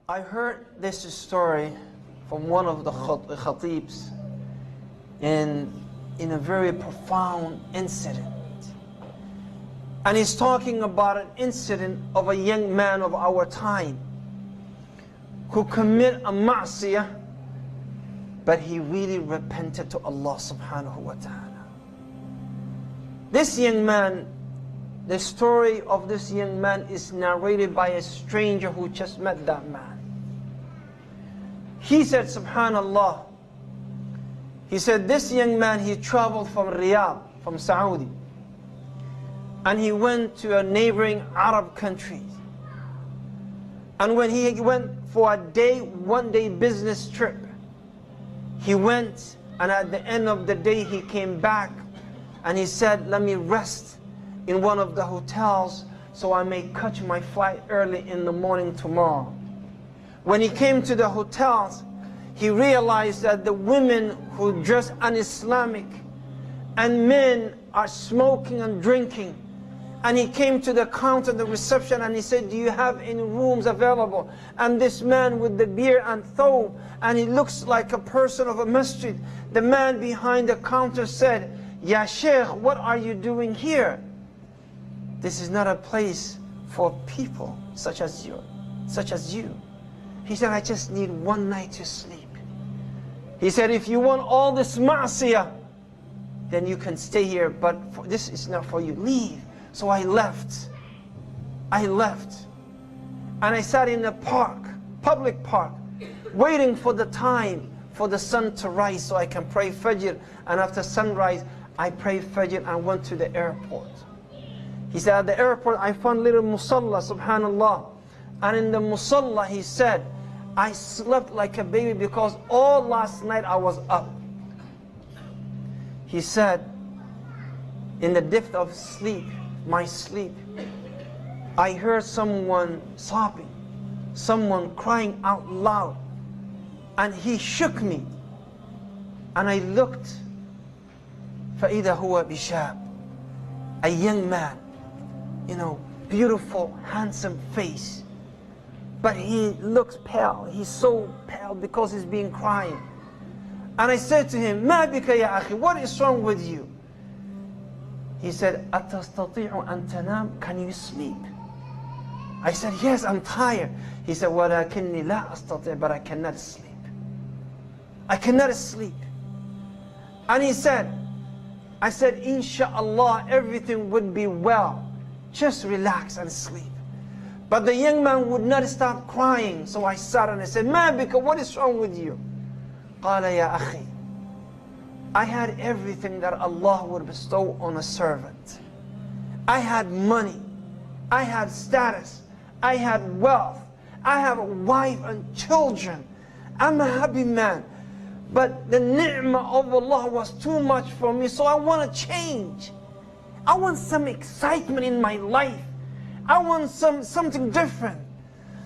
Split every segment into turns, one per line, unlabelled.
I heard this story from one of the khatibs in a very profound incident. And he's talking about an incident of a young man of our time who committed a ma'siyah, but he really repented to Allah subhanahu wa ta'ala. This young man, the story of this young man is narrated by a stranger who just met that man. He said, subhanallah, he said this young man, he traveled from Riyadh, from Saudi, and he went to a neighboring Arab country. And when he went for a one-day business trip, he went, and at the end of the day he came back and he said, let me rest in one of the hotels so I may catch my flight early in the morning tomorrow. When he came to the hotels, he realized that the women who dress un-Islamic and men are smoking and drinking. And he came to the counter, the reception, and he said, do you have any rooms available? And this man with the beard and thobe, and he looks like a person of a masjid. The man behind the counter said, Ya Sheikh, what are you doing here? This is not a place for people such as you. He said, I just need one night to sleep. He said, if you want all this ma'siyah, then you can stay here, but this is not for you. Leave. So I left. And I sat in a park, public park, waiting for the time for the sun to rise so I can pray Fajr. And after sunrise, I prayed Fajr and went to the airport. He said, at the airport, I found little musalla, subhanallah. And in the musalla, he said, I slept like a baby because all last night I was up. He said, in the depth of sleep, my sleep, I heard someone sobbing, someone crying out loud, and he shook me, and I looked, فَإِذَا هُوَ بِشَابٍ, a young man, beautiful, handsome face, but he looks pale. He's so pale because he's been crying. And I said to him, مَا بِكَ يَا أَخِي, what is wrong with you? He said, أَتَسْتَطِيعُ أَن تَنَامْ, can you sleep? I said, yes, I'm tired. He said, وَلَكِنِّي لَا أَسْتَطِيعُ, but I cannot sleep. I cannot sleep. And he said, I said, Insha'Allah, everything would be well. Just relax and sleep. But the young man would not stop crying. So I sat and I said, مَا بِكَ, what is wrong with you? قَالَ يَا أَخِي, I had everything that Allah would bestow on a servant. I had money, I had status, I had wealth, I have a wife and children. I'm a happy man. But the ni'mah of Allah was too much for me, so I want to change. I want some excitement in my life. I want something different.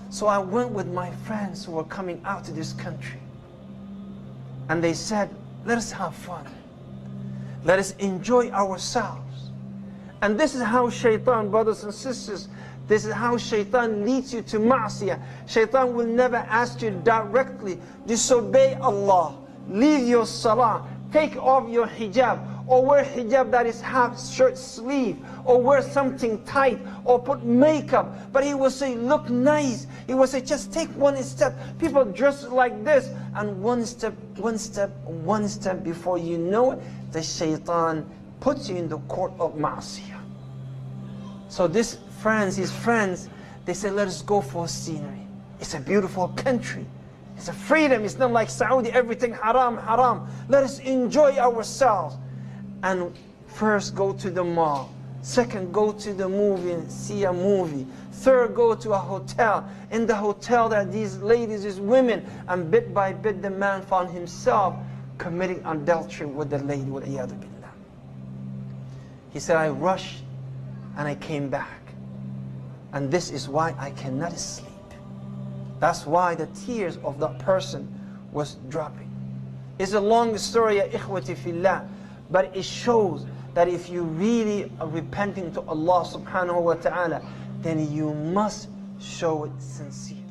So I went with my friends who were coming out to this country. And they said, let us have fun. Let us enjoy ourselves. And this is how shaitan, brothers and sisters, this is how shaitan leads you to ma'siyah. Shaitan will never ask you directly, disobey Allah, leave your salah, take off your hijab, or wear hijab that is half shirt sleeve, or wear something tight, or put makeup. But he will say, look nice. He will say, just take one step. People dress like this, and one step before you know it, the shaitan puts you in the court of ma'siyah. So his friends, they say, let us go for scenery. It's a beautiful country. It's a freedom. It's not like Saudi, everything haram. Let us enjoy ourselves. And first go to the mall. Second, go to the movie and see a movie. Third, go to a hotel. In the hotel, there are these ladies, these women. And bit by bit, the man found himself committing adultery with the lady, with iyadu billah. He said, I rushed and I came back. And this is why I cannot sleep. That's why the tears of that person was dropping. It's a long story, ya ikhwati fillah. But it shows that if you really are repenting to Allah subhanahu wa ta'ala, then you must show it sincere.